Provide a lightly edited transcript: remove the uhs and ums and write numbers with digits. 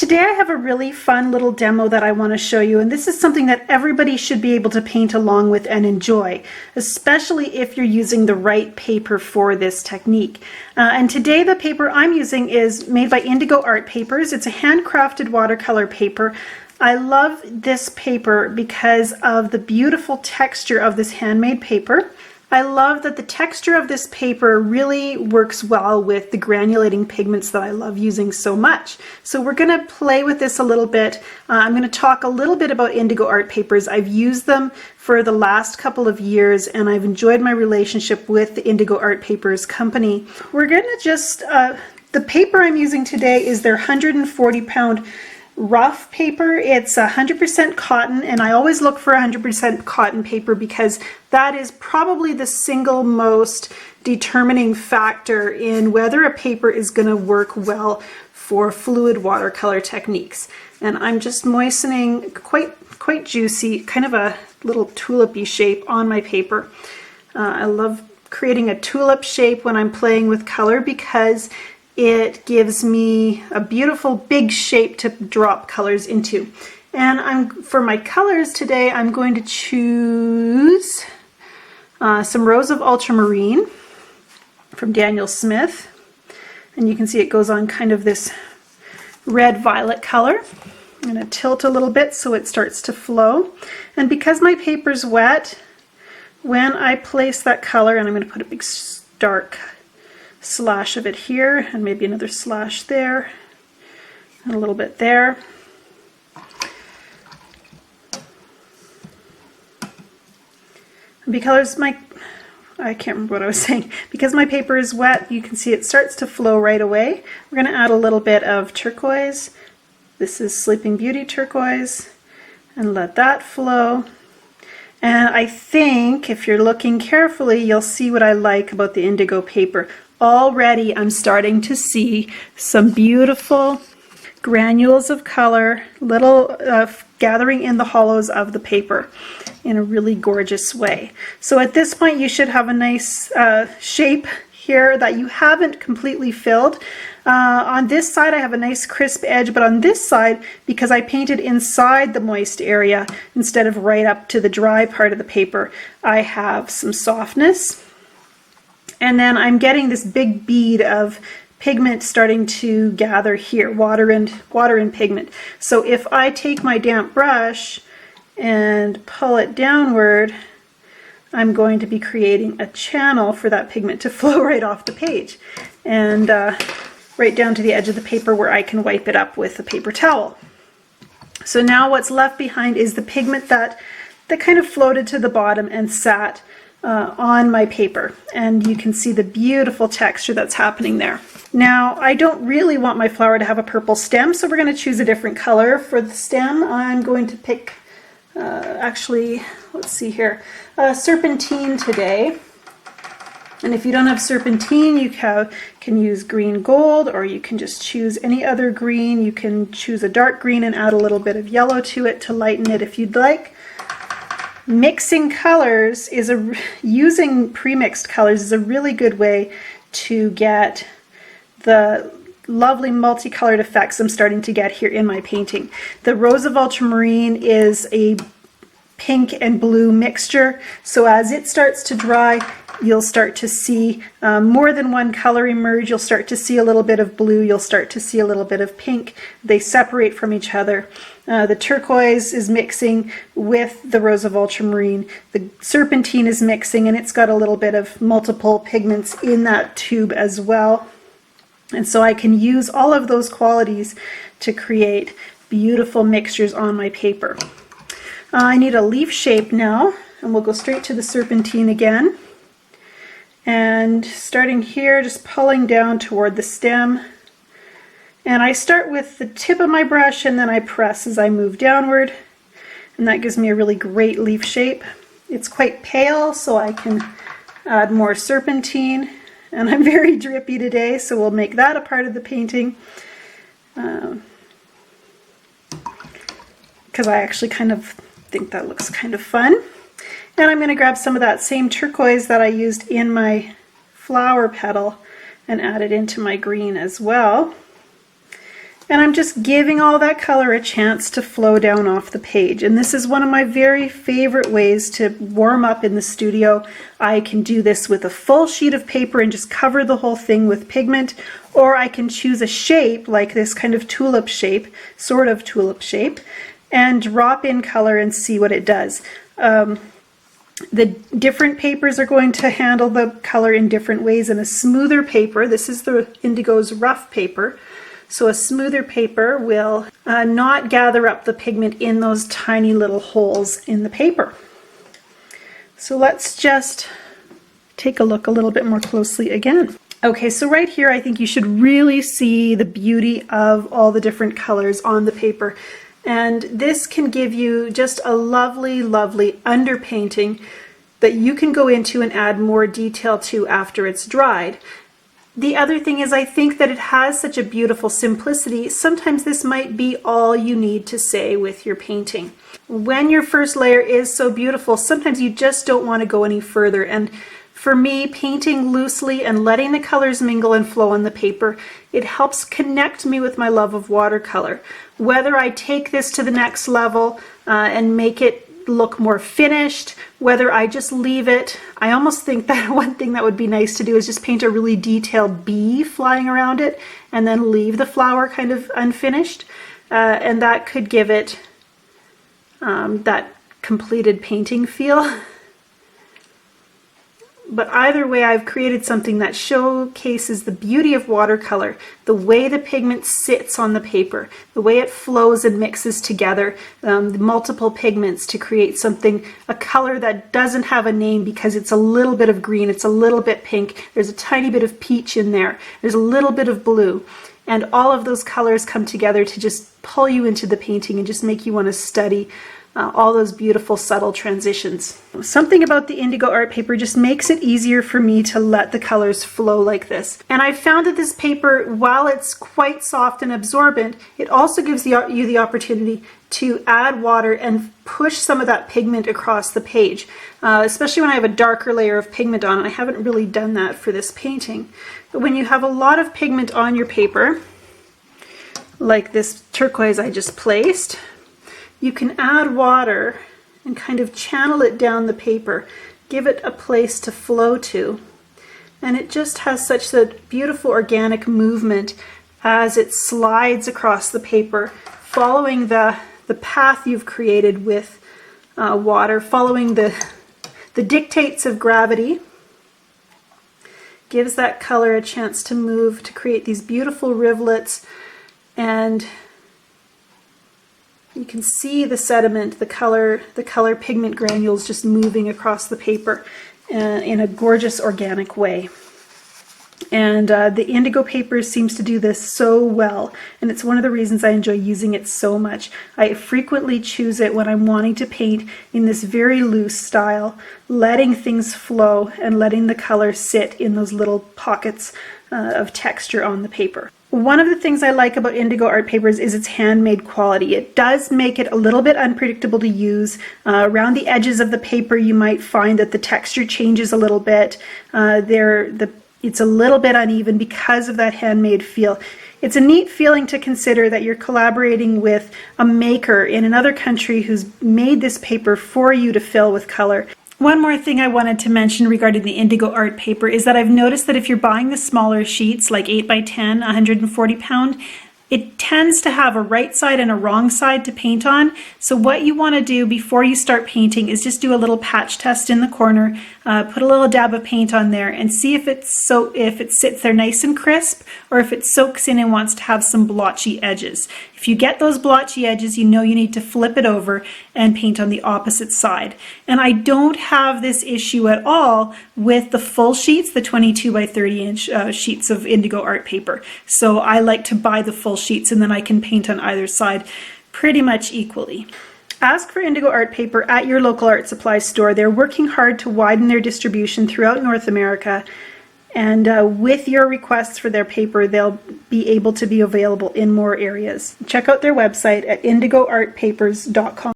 Today I have a really fun little demo that I want to show you, and this is something that everybody should be able to paint along with and enjoy, especially if you're using the right paper for this technique. And today the paper I'm using is made by Indigo Art Papers. It's a handcrafted watercolor paper. I love this paper because of the beautiful texture of this handmade paper. I love that the texture of this paper really works well with the granulating pigments that I love using so much. So we're going to play with this a little bit. I'm going to talk a little bit about Indigo Art Papers. I've used them for the last couple of years and I've enjoyed my relationship with the Indigo Art Papers company. We're going to just, the paper I'm using today is their 140-pound rough paper. It's 100% cotton, and I always look for 100% cotton paper because that is probably the single most determining factor in whether a paper is going to work well for fluid watercolor techniques. And I'm just moistening quite juicy, kind of a little tulipy shape on my paper. I love creating a tulip shape when I'm playing with color because it gives me a beautiful big shape to drop colors into. And for my colors today, I'm going to choose some Rose of Ultramarine from Daniel Smith. And you can see it goes on kind of this red-violet color. I'm going to tilt a little bit so it starts to flow. And because my paper's wet, when I place that color, and I'm going to put a big dark slash of it here and maybe another slash there and a little bit there. And because I can't remember what I was saying. Because my paper is wet, you can see it starts to flow right away. We're going to add a little bit of turquoise. This is Sleeping Beauty turquoise, and let that flow. And I think if you're looking carefully, you'll see what I like about the indigo paper. Already I'm starting to see some beautiful granules of color, little gathering in the hollows of the paper in a really gorgeous way. So at this point you should have a nice shape here that you haven't completely filled. On this side I have a nice crisp edge, but on this side, because I painted inside the moist area instead of right up to the dry part of the paper, I have some softness. And then I'm getting this big bead of pigment starting to gather here, water and pigment. So if I take my damp brush and pull it downward, I'm going to be creating a channel for that pigment to flow right off the page and right down to the edge of the paper where I can wipe it up with a paper towel. So now what's left behind is the pigment that kind of floated to the bottom and sat on my paper, and you can see the beautiful texture that's happening there. Now I don't really want my flower to have a purple stem, so we're going to choose a different color for the stem. I'm going to pick actually, let's see here, serpentine today. And if you don't have serpentine, you can use green gold, or you can just choose any other green. You can choose a dark green and add a little bit of yellow to it to lighten it if you'd like. Mixing colors using pre-mixed colors is a really good way to get the lovely multicolored effects I'm starting to get here in my painting. The Rose of Ultramarine is a pink and blue mixture, so as it starts to dry, you'll start to see more than one color emerge. You'll start to see a little bit of blue, you'll start to see a little bit of pink. They separate from each other. The turquoise is mixing with the Rose of Ultramarine. The serpentine is mixing, and it's got a little bit of multiple pigments in that tube as well. And so I can use all of those qualities to create beautiful mixtures on my paper. I need a leaf shape now, and we'll go straight to the serpentine again. And starting here, just pulling down toward the stem. And I start with the tip of my brush and then I press as I move downward. And that gives me a really great leaf shape. It's quite pale, so I can add more serpentine. And I'm very drippy today, so we'll make that a part of the painting. Because I actually kind of think that looks kind of fun. And I'm going to grab some of that same turquoise that I used in my flower petal and add it into my green as well. And I'm just giving all that color a chance to flow down off the page. And this is one of my very favorite ways to warm up in the studio. I can do this with a full sheet of paper and just cover the whole thing with pigment, or I can choose a shape like this kind of tulip shape, sort of tulip shape, and drop in color and see what it does. The different papers are going to handle the color in different ways. And a smoother paper, this is the Indigo's rough paper, so a smoother paper will not gather up the pigment in those tiny little holes in the paper. So let's just take a look a little bit more closely again. Okay, so right here I think you should really see the beauty of all the different colors on the paper. And this can give you just a lovely, lovely underpainting that you can go into and add more detail to after it's dried. The other thing is I think that it has such a beautiful simplicity. Sometimes this might be all you need to say with your painting. When your first layer is so beautiful, sometimes you just don't want to go any further. And for me, painting loosely and letting the colors mingle and flow on the paper, it helps connect me with my love of watercolor. Whether I take this to the next level and make it look more finished, whether I just leave it. I almost think that one thing that would be nice to do is just paint a really detailed bee flying around it and then leave the flower kind of unfinished, and that could give it that completed painting feel. But either way, I've created something that showcases the beauty of watercolor, the way the pigment sits on the paper, the way it flows and mixes together, the multiple pigments to create something, a color that doesn't have a name because it's a little bit of green, it's a little bit pink, there's a tiny bit of peach in there, there's a little bit of blue. And all of those colors come together to just pull you into the painting and just make you want to study all those beautiful subtle transitions. Something about the Indigo Art Paper just makes it easier for me to let the colors flow like this. And I've found that this paper, while it's quite soft and absorbent, it also gives you the opportunity to add water and push some of that pigment across the page, especially when I have a darker layer of pigment on. I haven't really done that for this painting. But when you have a lot of pigment on your paper, like this turquoise I just placed, you can add water and kind of channel it down the paper, give it a place to flow to. And it just has such a beautiful organic movement as it slides across the paper, following the path you've created with water, following the dictates of gravity. Gives that color a chance to move, to create these beautiful rivulets, and you can see the sediment, the color pigment granules just moving across the paper in a gorgeous organic way. And the Indigo paper seems to do this so well, and it's one of the reasons I enjoy using it so much. I frequently choose it when I'm wanting to paint in this very loose style, letting things flow and letting the color sit in those little pockets of texture on the paper. One of the things I like about Indigo Art Papers is its handmade quality. It does make it a little bit unpredictable to use. Around the edges of the paper you might find that the texture changes a little bit. It's a little bit uneven because of that handmade feel. It's a neat feeling to consider that you're collaborating with a maker in another country who's made this paper for you to fill with color. One more thing I wanted to mention regarding the Indigo Art Paper is that I've noticed that if you're buying the smaller sheets, like 8x10, 140 pound, it tends to have a right side and a wrong side to paint on. So what you want to do before you start painting is just do a little patch test in the corner, put a little dab of paint on there and see if it sits there nice and crisp, or if it soaks in and wants to have some blotchy edges. If you get those blotchy edges, you know you need to flip it over and paint on the opposite side. And I don't have this issue at all with the full sheets, the 22 by 30 inch sheets of Indigo Art Paper. So I like to buy the full sheets and then I can paint on either side pretty much equally. Ask for Indigo Art Paper at your local art supply store. They're working hard to widen their distribution throughout North America, and with your requests for their paper, they'll be able to be available in more areas. Check out their website at indigoartpapers.com.